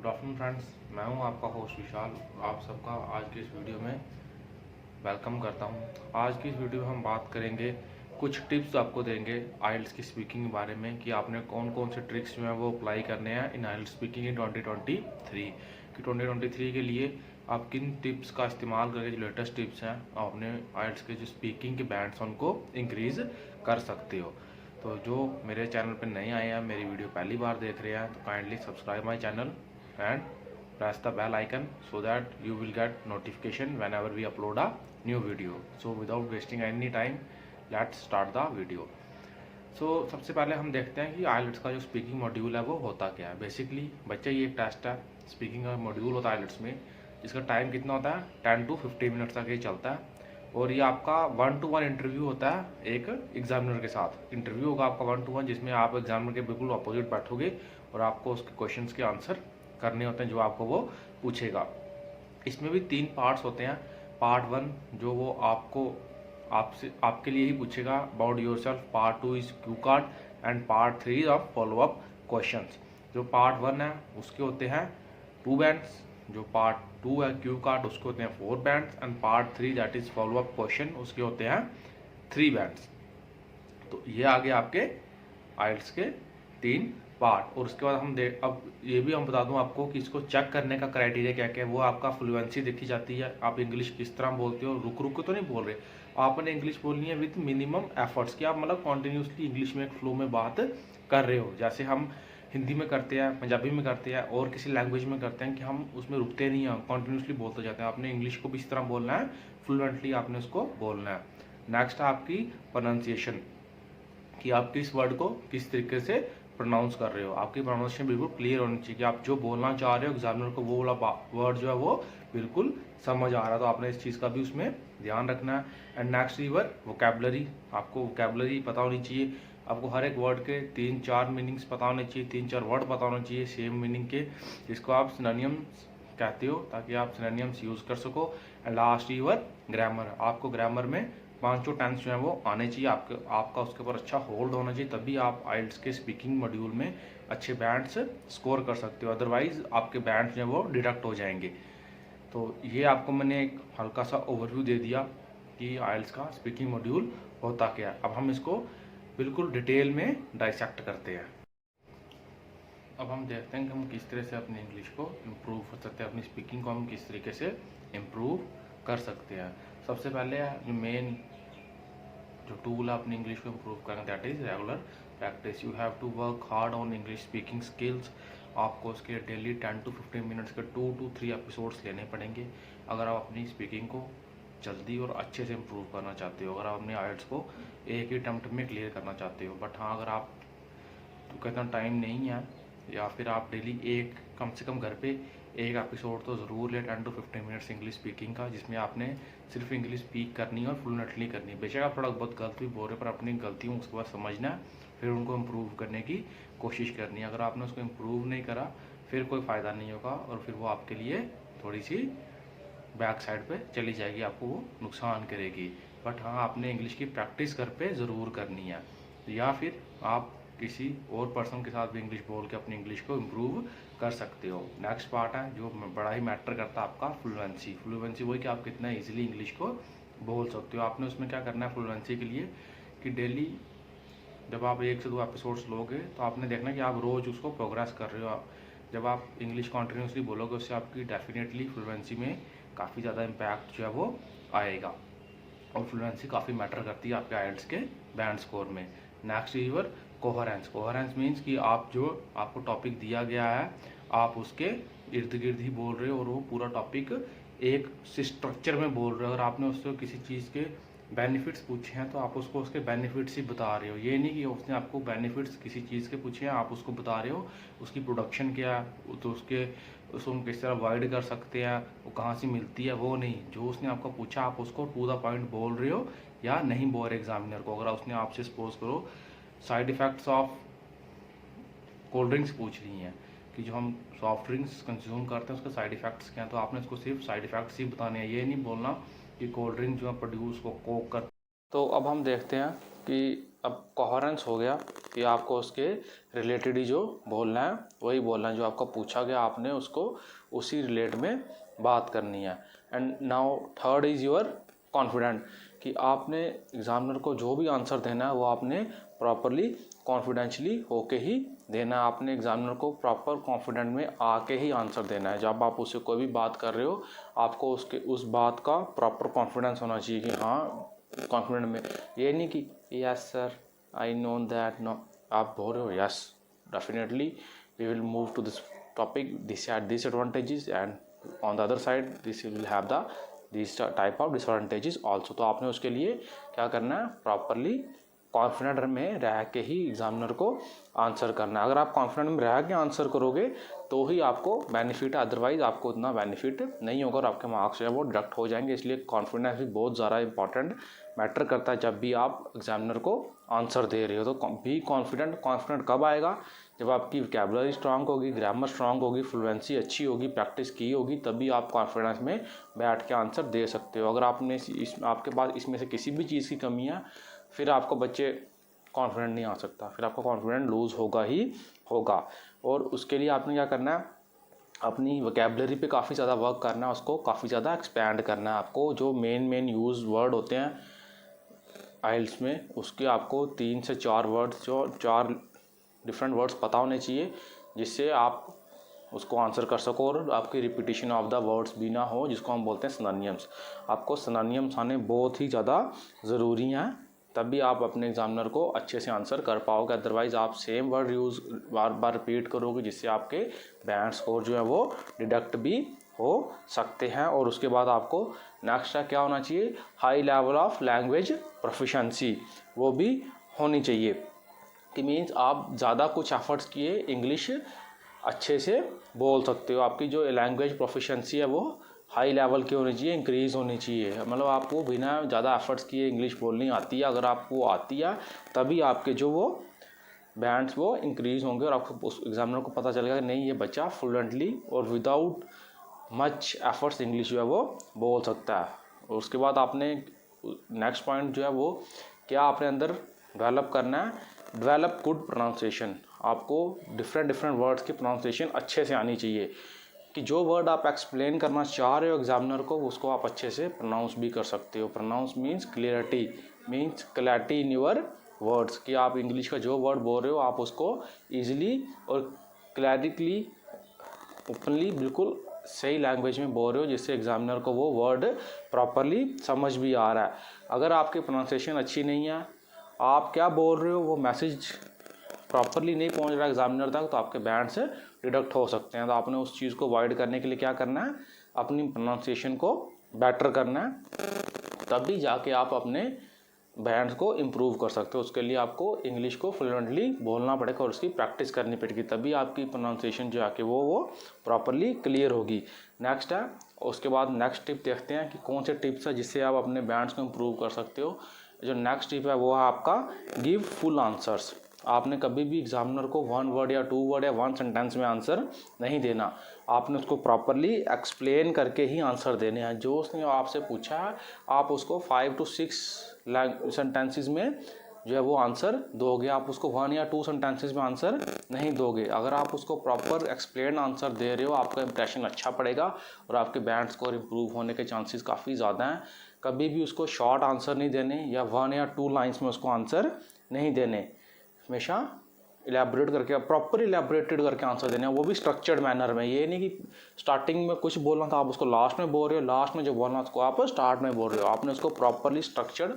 Good afternoon friends, मैं हूं आपका होस्ट विशाल। आप सबका आज की इस वीडियो में वेलकम करता हूं। आज की इस वीडियो में हम बात करेंगे, कुछ टिप्स आपको देंगे आइल्स की स्पीकिंग के बारे में कि आपने कौन कौन से ट्रिक्स जो हैं वो अप्लाई करने हैं इन आइल्स स्पीकिंग इन 2023 कि 2023 के लिए आप किन टिप्स का इस्तेमाल करके जो लेटेस्ट टिप्स हैं आप अपने आइल्स के जो स्पीकिंग के बैंड्स हैं उनको इंक्रीज़ कर सकते हो। तो जो मेरे चैनल पर नए आए हैं, मेरी वीडियो पहली बार देख रहे हैं, तो kindly subscribe my channel and press the bell icon so that you will get notification whenever we upload a new video. So without wasting any time, let's start the video. सबसे पहले हम देखते हैं कि आइलेट्स का जो speaking module है वो होता क्या है। बेसिकली बच्चे ये एक टेस्ट है, स्पीकिंग का मॉड्यूल होता है आइलेट्स में, जिसका टाइम कितना होता है 10 to 15 मिनट तक ये चलता है। और ये आपका 1-to-1 इंटरव्यू होता है एक एग्जामिनर के साथ। इंटरव्यू होगा आपका 1-to-1, जिसमें आप एग्जामिनर के बिल्कुल अपोजिट बैठोगे और आपको उसके क्वेश्चंस के आंसर करने होते हैं जो आपको वो पूछेगा। इसमें भी 3 पार्ट्स होते हैं। पार्ट 1 जो वो आपसे आपके लिए ही पूछेगा about your self, part 2 is Q card and part 3 of follow up questions. जो पार्ट 1 है उसके होते हैं 2 बैंड्स, जो पार्ट 2 है क्यू कार्ड उसके होते हैं 4 bands and part 3 that is follow up question उसके होते हैं 3 बैंड्स। तो ये आगे आपके आइल्स के 3 पार्ट। और उसके बाद अब ये भी हम बता दूं आपको कि इसको चेक करने का क्राइटेरिया क्या क्या है। वो आपका फ्लुएंसी देखी जाती है, आप इंग्लिश किस तरह बोलते हो, रुक रुक के तो नहीं बोल रहे, आपने इंग्लिश बोलनी है विद मिनिमम एफर्ट्स, कि आप मतलब कॉन्टिन्यूसली इंग्लिश में एक फ्लो में बात कर रहे हो, जैसे हम हिंदी में करते हैं, पंजाबी में करते हैं और किसी लैंग्वेज में करते हैं कि हम उसमें रुकते नहीं हैं, कॉन्टिन्यूसली बोलते जाते हैं। आपने इंग्लिश को भी इस तरह बोलना है, फ्लुएंटली आपने उसको बोलना है। नेक्स्ट है आपकी प्रोनाउंसिएशन, कि आप किस वर्ड को किस तरीके से प्रोनाउंस कर रहे हो। आपकी प्रोनाउंसिएशन बिल्कुल क्लियर होनी चाहिए कि आप जो बोलना चाह रहे हो एग्जामिनर को वो वाला वर्ड जो है वो बिल्कुल समझ आ रहा है। तो आपने इस चीज़ का भी उसमें ध्यान रखना है। एंड नेक्स्ट रीवर वोकैबुलरी, आपको वोकैबुलरी पता होनी चाहिए। आपको हर एक वर्ड के 3-4 मीनिंग्स पता होने चाहिए, 3-4 वर्ड पता होने चाहिए सेम मीनिंग के, जिसको आप सिनोनिम्स कहते हो, ताकि आप सिनोनिम्स यूज़ कर सको। एंड लास्ट रीवर ग्रामर, आपको ग्रामर में 5 टेंस जो है वो आने चाहिए, आपका उसके ऊपर अच्छा होल्ड होना चाहिए, तभी आप आइल्स के स्पीकिंग मॉड्यूल में अच्छे बैंड्स स्कोर कर सकते हो। अदरवाइज आपके बैंड्स जो है वो डिडक्ट हो जाएंगे। तो ये आपको मैंने एक हल्का सा ओवरव्यू दे दिया कि आइल्स का स्पीकिंग मॉड्यूल होता क्या है। अब हम इसको बिल्कुल डिटेल में डाइसेक्ट करते हैं। अब हम देखते हैं कि हम किस तरह से अपनी इंग्लिश को इम्प्रूव कर सकते हैं, अपनी स्पीकिंग को हम किस तरीके से इम्प्रूव कर सकते हैं। सबसे पहले जो मेन जो टूल है अपनी इंग्लिश को इम्प्रूव करना, that is regular practice. You have to work hard on English speaking skills. आपको उसके डेली 10 to 15 मिनट्स के 2 to 3 एपिसोड्स लेने पड़ेंगे अगर आप अपनी स्पीकिंग को जल्दी और अच्छे से इम्प्रूव करना चाहते हो, अगर आप अपने आइल्स को एक ही अटेम्प्ट में क्लियर करना चाहते हो। बट हाँ, अगर आप तो इतना टाइम नहीं है या फिर आप डेली कम से कम घर पे एक एपिसोड तो ज़रूर ले 10 to 15 मिनट्स इंग्लिश स्पीकिंग का, जिसमें आपने सिर्फ इंग्लिश स्पीक करनी है और फ्लुएंटली करनी है। बेशक आप थोड़ा बहुत गलत भी बोल रहे पर अपनी गलतियों उसके बाद समझना है, फिर उनको इम्प्रूव करने की कोशिश करनी है। अगर आपने उसको इम्प्रूव नहीं करा फिर कोई फ़ायदा नहीं होगा और फिर वो आपके लिए थोड़ी सी बैक साइड पर चली जाएगी, आपको वो नुकसान करेगी। बट हाँ, आपने इंग्लिश की प्रैक्टिस घर पे ज़रूर करनी है, या फिर आप किसी और पर्सन के साथ भी इंग्लिश बोल के अपनी इंग्लिश को इम्प्रूव कर सकते हो। नेक्स्ट पार्ट है जो बड़ा ही मैटर करता है, आपका फ्लुएंसी। फ्लुएंसी वही कि आप कितना इजीली इंग्लिश को बोल सकते हो। आपने उसमें क्या करना है फ्लुएंसी के लिए, कि डेली जब आप 1 से 2 एपिसोड्स लोगे तो आपने देखना कि आप रोज़ उसको प्रोग्रेस कर रहे हो। जब आप इंग्लिश कॉन्टिन्यूसली बोलोगे उससे आपकी डेफिनेटली फ्लुएंसी में काफ़ी ज़्यादा इम्पैक्ट जो है वो आएगा। और फ्लुएंसी काफ़ी मैटर करती है आपके आइल्स के बैंड स्कोर में। Next your coherence. Coherence means कि आप जो आपको टॉपिक दिया गया है आप उसके इर्द गिर्द ही बोल रहे हो और वो पूरा टॉपिक एक स्ट्रक्चर में बोल रहे हो। अगर आपने उससे किसी चीज़ के बेनिफिट्स पूछे हैं तो आप उसको उसके बेनिफिट्स ही बता रहे हो। ये नहीं कि उसने आपको बेनिफिट्स किसी चीज़ के पूछे हैं आप उसको बता रहे हो उसकी प्रोडक्शन क्या है, तो उसको हम किस तरह अवॉइड कर सकते हैं, वो कहाँ से मिलती है, वो नहीं। जो उसने आपको पूछा आप उसको टू द पॉइंट बोल रहे हो या नहीं बोल रहे एग्जामिनर को। अगर उसने आपसे सपोज करो side effects of cold drinks पूछ रही हैं कि जो हम सॉफ्ट ड्रिंक्स कंज्यूम करते हैं उसके साइड इफ़ेक्ट्स क्या हैं, तो आपने उसको सिर्फ साइड इफ़ेक्ट्स ही बताने हैं। ये नहीं बोलना कि कोल्ड ड्रिंक जो है प्रोड्यूस को कोक कर। तो अब हम देखते हैं कि अब कोहेरेंस हो गया कि आपको उसके रिलेटेड ही जो बोलना है वही बोलना है, जो आपका पूछा गया आपने उसको उसी रिलेट में बात करनी है। And now third is your confident, कि आपने एग्जामिनर को जो भी आंसर देना है वो आपने प्रॉपरली कॉन्फिडेंशली होके ही देना है। आपने एग्जामिनर को प्रॉपर कॉन्फिडेंट में आके ही आंसर देना है। जब आप उससे कोई भी बात कर रहे हो आपको उस बात का प्रॉपर कॉन्फिडेंस होना चाहिए कि हाँ कॉन्फिडेंट में, ये नहीं कि yes sir I know that, no आप बोल रहे हो yes definitely we will move to this topic, this are disadvantages and on the other side this will have the this type of disadvantages also. तो आपने उसके लिए क्या करना है, प्रॉपरली कॉन्फिडेंट में रह के ही एग्जामिनर को आंसर करना है। अगर आप कॉन्फिडेंट में रह के आंसर करोगे तो ही आपको बेनिफिट है, अदरवाइज आपको उतना बेनिफिट नहीं होगा और आपके मार्क्स जो है वो डिडक्ट हो जाएंगे। इसलिए कॉन्फिडेंस भी बहुत ज़्यादा इंपॉर्टेंट मैटर करता है जब भी आप एग्जामिनर को आंसर दे रहे हो। तो बी कॉन्फिडेंट। कॉन्फिडेंट कब आएगा, जब आपकी वोकैबुलरी स्ट्रांग होगी, ग्रामर स्ट्रांग होगी, फ्लुएंसी अच्छी होगी, प्रैक्टिस की होगी, तभी आप कॉन्फिडेंस में बैठ के आंसर दे सकते हो। अगर आपने आपके पास इसमें से किसी भी चीज़ की कमी है फिर आपको बच्चे कॉन्फिडेंट नहीं आ सकता, फिर आपका कॉन्फिडेंट लूज़ होगा ही होगा। और उसके लिए आपने क्या करना है, अपनी वोकैबुलरी पे काफ़ी ज़्यादा वर्क करना है, उसको काफ़ी ज़्यादा एक्सपैंड करना है। आपको जो मेन यूज़ वर्ड होते हैं आइल्स में उसके आपको 3 से 4 वर्ड्स, जो 4 डिफरेंट वर्ड्स पता होने चाहिए जिससे आप उसको आंसर कर सको और आपकी रिपीटिशन ऑफ द वर्ड्स भी ना हो, जिसको हम बोलते हैं सिनोनिम्स। आपको सिनोनिम्स आने बहुत ही ज़्यादा ज़रूरी हैं, तभी आप अपने एग्जामिनर को अच्छे से आंसर कर पाओगे। अदरवाइज़ आप सेम वर्ड यूज़ बार बार रिपीट करोगे जिससे आपके बैंड स्कोर जो है वो डिडक्ट भी हो सकते हैं। और उसके बाद आपको नेक्स्ट क्या होना चाहिए, high level of language proficiency, वो भी होनी चाहिए। कि मीन्स आप ज़्यादा कुछ एफर्ट्स किए इंग्लिश अच्छे से बोल सकते हो। आपकी जो लैंग्वेज प्रोफिशेंसी है वो हाई लेवल की होनी चाहिए, इंक्रीज़ होनी चाहिए। मतलब आपको बिना ज़्यादा एफर्ट्स किए इंग्लिश बोलनी आती है। अगर आपको आती है तभी आपके जो वो बैंड्स वो इंक्रीज़ होंगे और आपको उस एग्जामिनर को पता चलेगा कि नहीं ये बच्चा फ्लुएंटली और विदाउट मच एफर्ट्स इंग्लिश जो है वो बोल सकता है। और उसके बाद आपने नेक्स्ट पॉइंट जो है वो क्या आपने अंदर डेवलप करना है, डेवलप गुड प्रोनाउंसिएशन। आपको डिफरेंट वर्ड्स की प्रोनाउंसिएशन अच्छे से आनी चाहिए, कि जो वर्ड आप एक्सप्लेन करना चाह रहे हो एग्जामिनर को उसको आप अच्छे से प्रोनाउंस भी कर सकते हो। Pronounce means clarity in your words, कि आप इंग्लिश का जो वर्ड बोल रहे हो आप उसको ईजिली और क्लैरिटली ओपनली बिल्कुल सही लैंग्वेज में बोल रहे हो जिससे एग्जामिनर को वो वर्ड प्रॉपरली समझ भी आ रहा है। अगर आपकी प्रोनाउंसिएशन अच्छी नहीं है, आप क्या बोल रहे हो वो मैसेज प्रॉपरली नहीं पहुंच रहा एग्जामिनर तक, तो आपके बैंड से डिडक्ट हो सकते हैं। तो आपने उस चीज़ को अवॉइड करने के लिए क्या करना है, अपनी प्रोनाउंसिएशन को बेटर करना है, तभी जाके आप अपने बैंड्स को इम्प्रूव कर सकते हो। उसके लिए आपको इंग्लिश को फ्लुएंटली बोलना पड़ेगा और उसकी प्रैक्टिस करनी पड़ेगी, तभी आपकी प्रोनाउंसिएशन जो आके वो प्रॉपरली क्लियर होगी। नेक्स्ट है, उसके बाद नेक्स्ट टिप देखते हैं कि कौन से टिप्स है जिससे आप अपने बैंड्स को इम्प्रूव कर सकते हो। जो नेक्स्ट टिप है वो है आपका गिव फुल आंसर्स। आपने कभी भी एग्जामिनर को 1 वर्ड या 2 वर्ड या 1 सेंटेंस में आंसर नहीं देना, आपने उसको प्रॉपरली एक्सप्लेन करके ही आंसर देने हैं। जो उसने आपसे पूछा है आप उसको 5 to 6 सेंटेंसेस में जो है वो आंसर दोगे, आप उसको 1 या 2 सेंटेंसेस में आंसर नहीं दोगे। अगर आप उसको प्रॉपर एक्सप्लेन आंसर दे रहे हो आपका इंप्रेशन अच्छा पड़ेगा और आपके बैंड स्कोर इंप्रूव होने के चांसेस काफ़ी ज़्यादा हैं। कभी भी उसको शॉर्ट आंसर नहीं देने या 1 या 2 लाइन्स में उसको आंसर नहीं देने, हमेशा इलेबोरेट करके प्रॉपर इलेबोरेटेड करके आंसर देना है, वो भी स्ट्रक्चर्ड मैनर में। ये नहीं कि स्टार्टिंग में कुछ बोलना था आप उसको लास्ट में बोल रहे हो, लास्ट में जो बोलना उसको आप स्टार्ट में बोल रहे हो। आपने उसको प्रॉपरली स्ट्रक्चर्ड,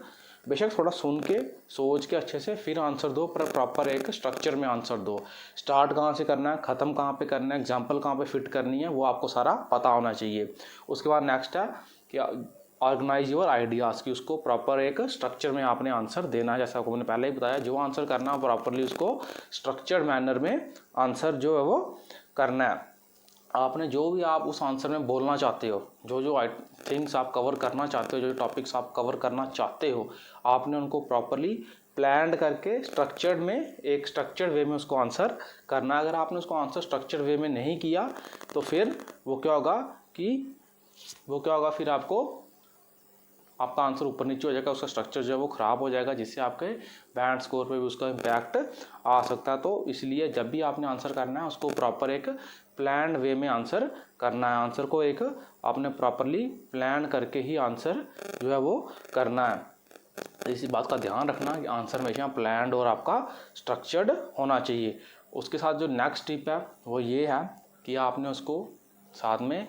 बेशक थोड़ा सुन के सोच के अच्छे से फिर आंसर दो, पर प्रॉपर एक स्ट्रक्चर में आंसर दो। स्टार्ट कहाँ से करना है, ख़त्म कहाँ पे करना है, एग्जाम्पल कहाँ पे फिट करनी है, वो आपको सारा पता होना चाहिए। उसके बाद नेक्स्ट है कि ऑर्गेनाइज योर आइडियाज़, की उसको प्रॉपर एक स्ट्रक्चर में आपने आंसर देना है। जैसा आपको मैंने पहले ही बताया, जो आंसर करना है प्रॉपरली उसको स्ट्रक्चर्ड मैनर में आंसर जो है वो करना है। आपने जो भी आप उस आंसर में बोलना चाहते हो, जो थिंग्स आप कवर करना चाहते हो, जो टॉपिक्स आप कवर करना चाहते हो, आपने उनको प्रॉपरली प्लान करके स्ट्रक्चर्ड में एक स्ट्रक्चर्ड वे में उसको आंसर करना है। अगर आपने उसको आंसर स्ट्रक्चर्ड वे में नहीं किया तो फिर वो क्या होगा फिर आपको आपका आंसर ऊपर नीचे हो जाएगा, उसका स्ट्रक्चर जो है वो ख़राब हो जाएगा, जिससे आपके बैंड स्कोर पे भी उसका इम्पैक्ट आ सकता है। तो इसलिए जब भी आपने आंसर करना है उसको प्रॉपर एक प्लान्ड वे में आंसर करना है। आंसर को एक आपने प्रॉपरली प्लान करके ही आंसर जो है वो करना है। इसी बात का ध्यान रखना कि आंसर हमेशा प्लान्ड और आपका स्ट्रक्चर्ड होना चाहिए। उसके साथ जो नेक्स्ट टिप है वो ये है कि आपने उसको साथ में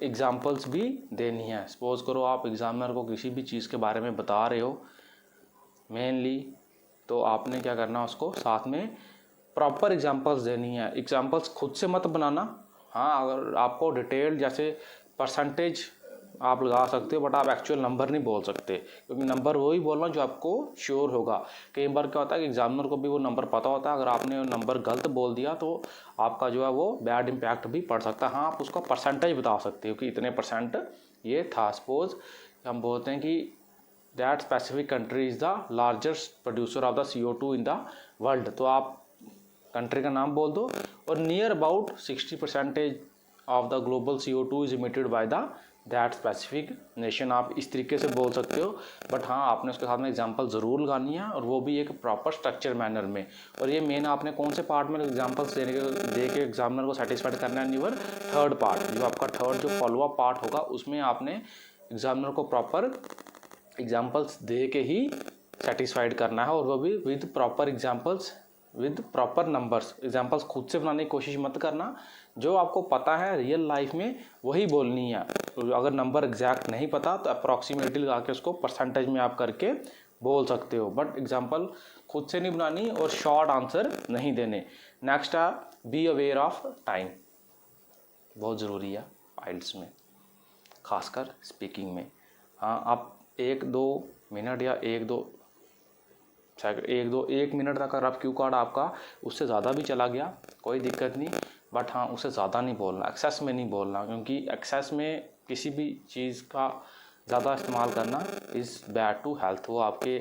एग्जाम्पल्स भी देनी है। सपोज़ करो आप एग्जामिनर को किसी भी चीज़ के बारे में बता रहे हो मेनली, तो आपने क्या करना, उसको साथ में प्रॉपर एग्जांपल्स देनी है। एग्जांपल्स खुद से मत बनाना। हाँ, अगर आपको डिटेल जैसे परसेंटेज आप लगा सकते हो, बट आप एक्चुअल नंबर नहीं बोल सकते, क्योंकि नंबर वही बोलना जो आपको श्योर होगा। कई बार क्या होता है कि एग्जामिनर को भी वो नंबर पता होता है, अगर आपने नंबर गलत बोल दिया तो आपका जो है वो बैड इम्पैक्ट भी पड़ सकता है। हाँ, आप उसका परसेंटेज बता सकते हो कि इतने परसेंट ये था। सपोज हम बोलते हैं कि that specific country is the largest producer of the CO2 in the world, तो आप कंट्री का नाम बोल दो और near about 60% of the global CO2 is emitted by the that specific nation. आप इस तरीके से बोल सकते हो, बट हाँ आपने उसके साथ में एग्जांपल ज़रूर लगानी है, और वो भी एक प्रॉपर स्ट्रक्चर मैनर में। और ये मेन आपने कौन से पार्ट में एग्जांपल्स दे के एग्जामिनर को सेटिस्फाइड करना है, यूर थर्ड पार्ट, जो आपका थर्ड जो फॉलो अप पार्ट होगा उसमें आपने एग्जामिनर को प्रॉपर एग्जाम्पल्स दे के ही सेटिस्फाइड करना है, और वो भी with proper examples with proper numbers. Examples खुद से बनाने की कोशिश मत करना, जो आपको पता है रियल लाइफ में वही बोलनी है। अगर नंबर एग्जैक्ट नहीं पता तो अप्रॉक्सीमेटली लगा के उसको परसेंटेज में आप करके बोल सकते हो, बट एग्जाम्पल खुद से नहीं बनानी और शॉर्ट आंसर नहीं देने। नेक्स्ट है बी अवेयर ऑफ टाइम, बहुत ज़रूरी है आइल्स में, खासकर स्पीकिंग में। हाँ, आप 1-2 मिनट या 1 मिनट तक अगर आप क्यू कार्ड आपका उससे ज़्यादा भी चला गया कोई दिक्कत नहीं, बट हाँ उससे ज़्यादा नहीं बोलना, एक्सेस में नहीं बोलना, क्योंकि एक्सेस में किसी भी चीज़ का ज़्यादा इस्तेमाल करना इज़ बैड टू हेल्थ, वो आपके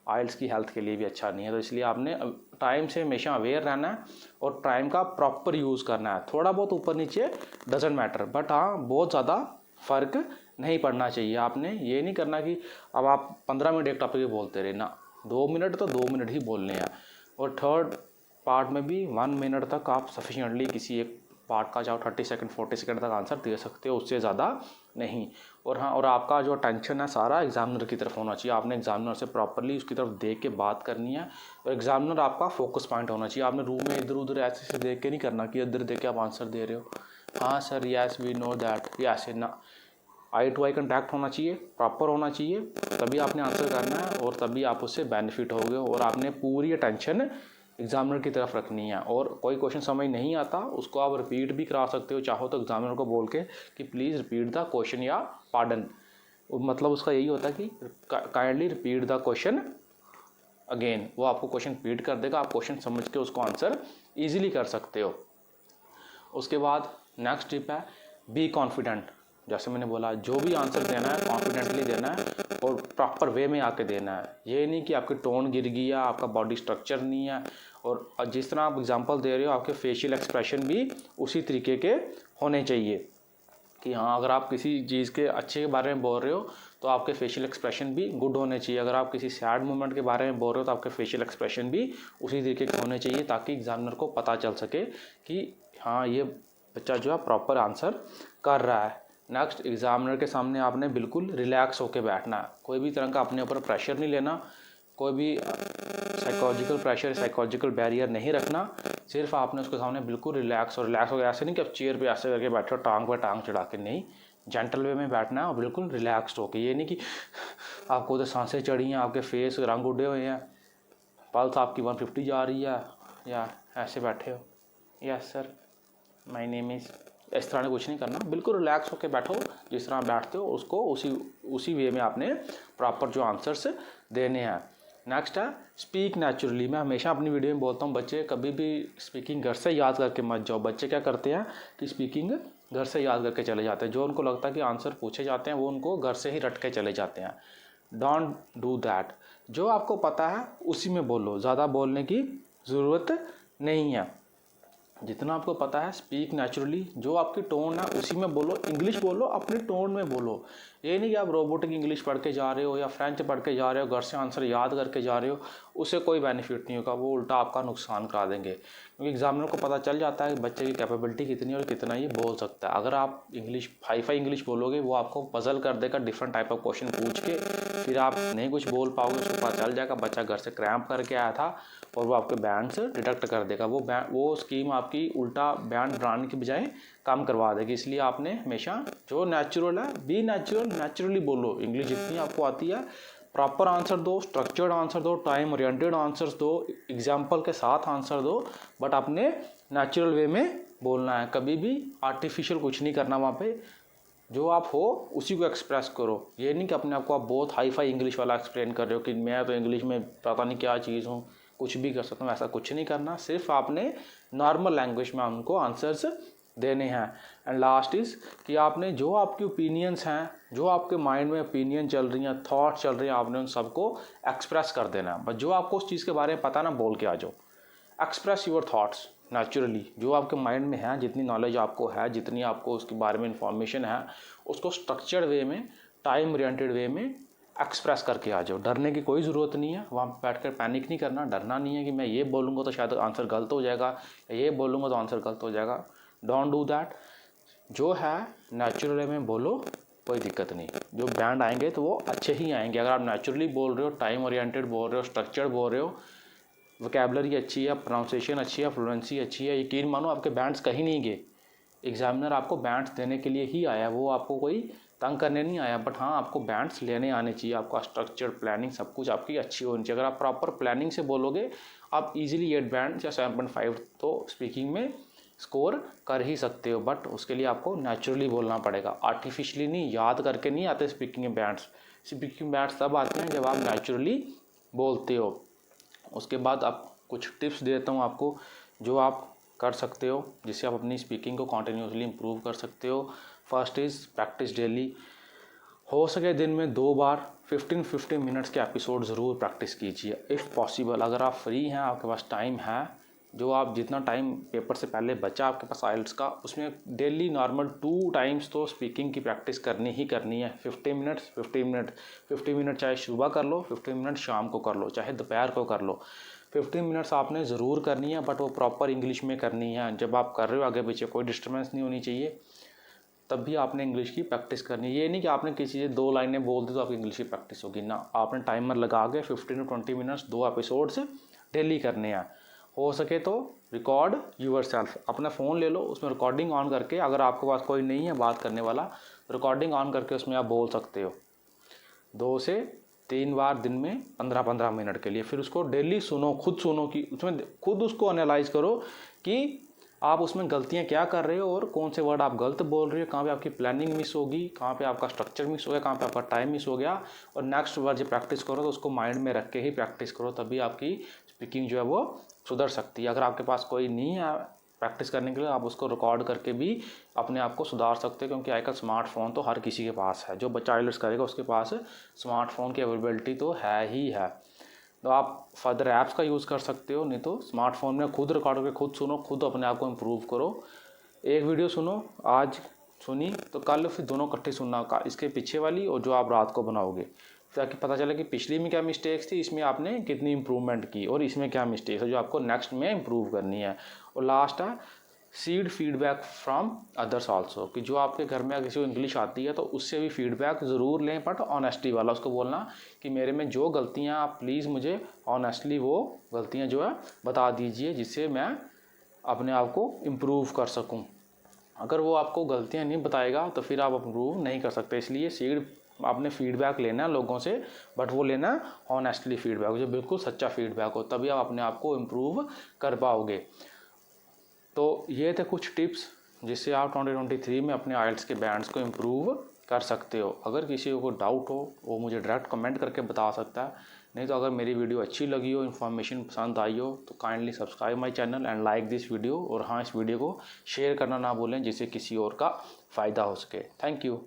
आइल्स की हेल्थ के लिए भी अच्छा नहीं है। तो इसलिए आपने टाइम से हमेशा अवेयर रहना है और टाइम का प्रॉपर यूज़ करना है। थोड़ा बहुत ऊपर नीचे डजेंट मैटर, बट हाँ बहुत ज़्यादा फ़र्क नहीं पड़ना चाहिए। आपने ये नहीं करना कि अब आप 15 मिनट एक टॉपिक पे बोलते रहे ना, 2 मिनट तो 2 मिनट ही बोलने हैं। और थर्ड पार्ट में भी 1 मिनट तक आप सफिशिएंटली किसी एक पार्ट का चाहे 30 सेकंड 40 सेकंड तक आंसर दे सकते हो, उससे ज़्यादा नहीं। और हाँ, और आपका जो अटेंशन है सारा एग्जामिनर की तरफ होना चाहिए। आपने एग्जामिनर से प्रॉपरली उसकी तरफ देख के बात करनी है, और एग्जामिनर आपका फोकस पॉइंट होना चाहिए। आपने रूम में इधर उधर ऐसे देख के नहीं करना कि इधर देख के आप आंसर दे रहे हो, हाँ sir yes we know that, ये ऐसे ना। आई टू आई कंटैक्ट होना चाहिए, प्रॉपर होना चाहिए, तभी आपने आंसर करना है और तभी आप उससे बेनिफिट होगे। और आपने पूरी अटेंशन एग्जामिनर की तरफ रखनी है। और कोई क्वेश्चन समझ नहीं आता उसको आप रिपीट भी करा सकते हो, चाहो तो एग्जामिनर को बोल के कि प्लीज़ रिपीट द क्वेश्चन या पार्डन, मतलब उसका यही होता है कि kindly repeat the question again. वो आपको क्वेश्चन रिपीट कर देगा, आप क्वेश्चन समझ के उसको आंसर ईजिली कर सकते हो। उसके बाद नेक्स्ट टिप है बी कॉन्फिडेंट। जैसे मैंने बोला, जो भी आंसर देना है कॉन्फिडेंटली देना है और प्रॉपर वे में आके देना है। ये नहीं कि आपकी टोन गिर गई है, आपका बॉडी स्ट्रक्चर नहीं है, और जिस तरह आप एग्जांपल दे रहे हो आपके फेशियल एक्सप्रेशन भी उसी तरीके के होने चाहिए। कि हाँ, अगर आप किसी चीज़ के अच्छे के बारे में बोल रहे हो तो आपके फेशियल एक्सप्रेशन भी गुड होने चाहिए। अगर आप किसी सैड मोमेंट के बारे में बोल रहे हो तो आपके फेशियल एक्सप्रेशन भी उसी तरीके के होने चाहिए, ताकि एग्जामिनर को पता चल सके कि हाँ ये बच्चा जो है प्रॉपर आंसर कर रहा है। नेक्स्ट, एग्जामिनर के सामने आपने बिल्कुल रिलैक्स होकर बैठना है। कोई भी तरह का अपने ऊपर प्रेशर नहीं लेना, कोई भी साइकोलॉजिकल प्रेशर, साइकोलॉजिकल बैरियर नहीं रखना। सिर्फ आपने उसके सामने बिल्कुल रिलैक्स हो गया। ऐसे नहीं कि आप चेयर पे ऐसे करके बैठे हो टांग पे टांग चढ़ा के, नहीं, जेंटल वे में बैठना है और बिल्कुल रिलैक्सड होके। ये नहीं कि आपको उधर सांसें चढ़ी हैं, आपके फेस रंग उड़े हुए हैं, पल्स आपकी 150 जा रही है, या ऐसे बैठे हो yes sir my name is, इस तरह ने कुछ नहीं करना। बिल्कुल रिलैक्स होकर बैठो, जिस तरह बैठते हो उसको उसी वे में आपने प्रॉपर जो आंसर्स देने हैं। नेक्स्ट है स्पीक नेचुरली। मैं हमेशा अपनी वीडियो में बोलता हूँ, बच्चे कभी भी स्पीकिंग घर से याद करके मत जाओ। बच्चे क्या करते हैं कि स्पीकिंग घर से याद करके चले जाते हैं। जो उनको लगता है कि आंसर पूछे जाते हैं वो उनको घर से ही रट के चले जाते हैं। Don't do that. जो आपको पता है उसी में बोलो, ज़्यादा बोलने की ज़रूरत नहीं है। जितना आपको पता है स्पीक नेचुरली, जो आपकी टोन है उसी में बोलो, इंग्लिश बोलो अपने टोन में बोलो। ये नहीं कि आप रोबोटिक इंग्लिश पढ़ के जा रहे हो या फ्रेंच पढ़ के जा रहे हो, घर से आंसर याद करके जा रहे हो, उससे कोई बेनिफिट नहीं होगा, वो उल्टा आपका नुकसान करा देंगे। क्योंकि एग्जामिनर को पता चल जाता है कि बच्चे की कैपेबिलिटी कितनी है और कितना ये बोल सकता है। अगर आप इंग्लिश हाई फाई इंग्लिश बोलोगे, वो आपको पजल कर देगा डिफरेंट टाइप ऑफ क्वेश्चन पूछ के, फिर आप नहीं कुछ बोल पाओगे, उसको पता चल जाएगा बच्चा घर से क्रैम्प करके आया था और वो आपके बैंड से डिडक्ट कर देगा। वो स्कीम आपकी उल्टा बैंड बढ़ाने की बजाय काम करवा देगी। इसलिए आपने हमेशा जो नेचुरल है, बी नेचुरल, नेचुरली बोलो। इंग्लिश जितनी आपको आती है प्रॉपर आंसर दो, स्ट्रक्चर्ड आंसर दो, टाइम ओरिएंटेड आंसर्स दो, एग्जाम्पल के साथ आंसर दो, बट अपने नेचुरल वे में बोलना है। कभी भी आर्टिफिशियल कुछ नहीं करना वहाँ पे, जो आप हो उसी को एक्सप्रेस करो। ये नहीं कि अपने आप को आप बहुत हाई फाई इंग्लिश वाला एक्सप्लेन कर रहे हो कि मैं तो इंग्लिश में पता नहीं क्या चीज़ हूँ, कुछ भी कर सकता हूँ। ऐसा कुछ नहीं करना, सिर्फ आपने नॉर्मल लैंग्वेज में उनको आंसर्स देने हैं। एंड लास्ट इज़ कि आपने जो आपकी ओपिनियंस हैं, जो आपके माइंड में ओपिनियन चल रही हैं, थॉट चल रही हैं, आपने उन सबको एक्सप्रेस कर देना है। बस जो आपको उस चीज़ के बारे में पता ना, बोल के आ जाओ। एक्सप्रेस योर थॉट्स नेचुरली, जो आपके माइंड में है, जितनी नॉलेज आपको है, जितनी आपको उसके बारे में इंफॉर्मेशन है, उसको स्ट्रक्चर्ड वे में, टाइम ओरिएंटेड वे में एक्सप्रेस करके आ जाओ। डरने की कोई ज़रूरत नहीं है, वहाँ पर बैठ कर पैनिक नहीं करना। डरना नहीं है कि मैं ये बोलूँगा तो शायद आंसर गलत हो जाएगा, या ये बोलूँगा तो आंसर गलत हो जाएगा। Don't do that. जो है नेचुरल वे में बोलो, कोई दिक्कत नहीं। जो बैंड आएंगे तो वो अच्छे ही आएंगे। अगर आप नेचुरली बोल रहे हो, टाइम ओरिएंटेड बोल रहे हो, स्ट्रक्चर्ड बोल रहे हो, वोकैबुलरी अच्छी है, प्रोनाउंसिएशन अच्छी है, फ्लुएंसी अच्छी है, यकीन मानो आपके बैंड्स कहीं नहीं गए। एग्जामिनर आपको बैंड्स देने के लिए ही आया, वो आपको कोई तंग करने नहीं आया। बट हाँ, आपको बैंड्स लेने आने चाहिए। आपका स्ट्रक्चर, प्लानिंग, सब कुछ आपकी अच्छी होनी चाहिए। अगर आप प्रॉपर प्लानिंग से बोलोगे, आप इजीली 8 बैंड या 7.5 तो स्पीकिंग में स्कोर कर ही सकते हो। बट उसके लिए आपको नेचुरली बोलना पड़ेगा, आर्टिफिशियली नहीं, याद करके नहीं आते स्पीकिंग में बैंड्स। स्पीकिंग बैंड्स तब आते हैं जब आप नेचुरली बोलते हो। उसके बाद आप कुछ टिप्स देता हूँ आपको, जो आप कर सकते हो, जिससे आप अपनी स्पीकिंग को कॉन्टिन्यूसली इम्प्रूव कर सकते हो। First is practice daily. हो सके दिन में 2 बार 15-15 मिनट्स के एपिसोड ज़रूर प्रैक्टिस कीजिए इफ़ पॉसिबल। अगर आप फ्री हैं, आपके पास टाइम है, जो आप जितना टाइम पेपर से पहले बचा आपके पास आइल्स का, उसमें डेली नॉर्मल 2 टाइम्स तो स्पीकिंग की प्रैक्टिस करनी ही करनी है। 15 मिनट्स 15 मिनट 15 मिनट चाहे सुबह कर लो, 15 मिनट शाम को कर लो, चाहे दोपहर को कर लो। 15 मिनट्स आपने ज़रूर करनी है, बट वो प्रॉपर इंग्लिश में करनी है। जब आप कर रहे हो, आगे पीछे कोई डिस्टर्बेंस नहीं होनी चाहिए, तब भी आपने इंग्लिश की प्रैक्टिस करनी है। ये नहीं कि आपने किसी से 2 लाइनें बोल दी तो आपकी इंग्लिश की प्रैक्टिस होगी ना। आपने टाइमर लगा के 15 to 20 मिनट्स 2 एपिसोड्स डेली करने हैं। हो सके तो रिकॉर्ड यूर सेल्फ, अपना फ़ोन ले लो, उसमें रिकॉर्डिंग ऑन करके, अगर आपके पास कोई नहीं है बात करने वाला, रिकॉर्डिंग ऑन करके उसमें आप बोल सकते हो 2 से 3 बार दिन में 15-15 मिनट के लिए। फिर उसको डेली सुनो, खुद सुनो कि उसमें खुद उसको एनालाइज करो कि आप उसमें गलतियां क्या कर रहे हो और कौन से वर्ड आप गलत बोल रहे हो, कहाँ पे आपकी प्लानिंग मिस होगी, कहाँ पे आपका स्ट्रक्चर मिस हो गया, कहाँ पे आपका टाइम मिस हो गया। और नेक्स्ट बार जब प्रैक्टिस करो तो उसको माइंड में रख के ही प्रैक्टिस करो, तभी आपकी स्पीकिंग जो है वो सुधर सकती है। अगर आपके पास कोई नहीं है प्रैक्टिस करने के लिए, आप उसको रिकॉर्ड करके भी अपने आप को सुधार सकते हो। क्योंकि आजकल स्मार्टफोन तो हर किसी के पास है, जो बच्चा आइल्स करेगा उसके पास स्मार्टफोन की अवेलेबिलिटी तो है ही है। तो आप फर्दर ऐप्स का यूज़ कर सकते हो, नहीं तो स्मार्टफोन में खुद रिकॉर्ड करके खुद सुनो, खुद अपने आप को इम्प्रूव करो। एक वीडियो सुनो, आज सुनी तो कल फिर दोनों इकट्ठे सुनना, इसके पीछे वाली और जो आप रात को बनाओगे, ताकि पता चले कि पिछली में क्या मिस्टेक्स थी, इसमें आपने कितनी इम्प्रूवमेंट की, और इसमें क्या मिस्टेक्स है जो आपको नेक्स्ट में इम्प्रूव करनी है। और लास्ट है seed feedback from others also, कि जो आपके घर में किसी को इंग्लिश आती है तो उससे भी फीडबैक ज़रूर लें, बट ऑनेस्टी वाला। उसको बोलना कि मेरे में जो गलतियां, आप प्लीज़ मुझे ऑनेस्टली वो गलतियां जो है बता दीजिए, जिससे मैं अपने आप को इम्प्रूव कर सकूं। अगर वो आपको गलतियां नहीं बताएगा तो फिर आप इम्प्रूव नहीं कर सकते। इसलिए सीड आपने फीडबैक लेना है लोगों से, बट वो लेना ऑनेस्टली फीडबैक, जो बिल्कुल सच्चा फीडबैक हो, तभी आप अपने आप को इम्प्रूव कर पाओगे। तो ये थे कुछ टिप्स जिससे आप 2023 में अपने आइल्स के बैंड्स को इम्प्रूव कर सकते हो। अगर किसी को डाउट हो वो मुझे डायरेक्ट कमेंट करके बता सकता है, नहीं तो अगर मेरी वीडियो अच्छी लगी हो, इन्फॉर्मेशन पसंद आई हो, तो kindly subscribe my channel and like this video. और हाँ, इस वीडियो को शेयर करना ना भूलें, जिससे किसी और का फ़ायदा हो सके। Thank you.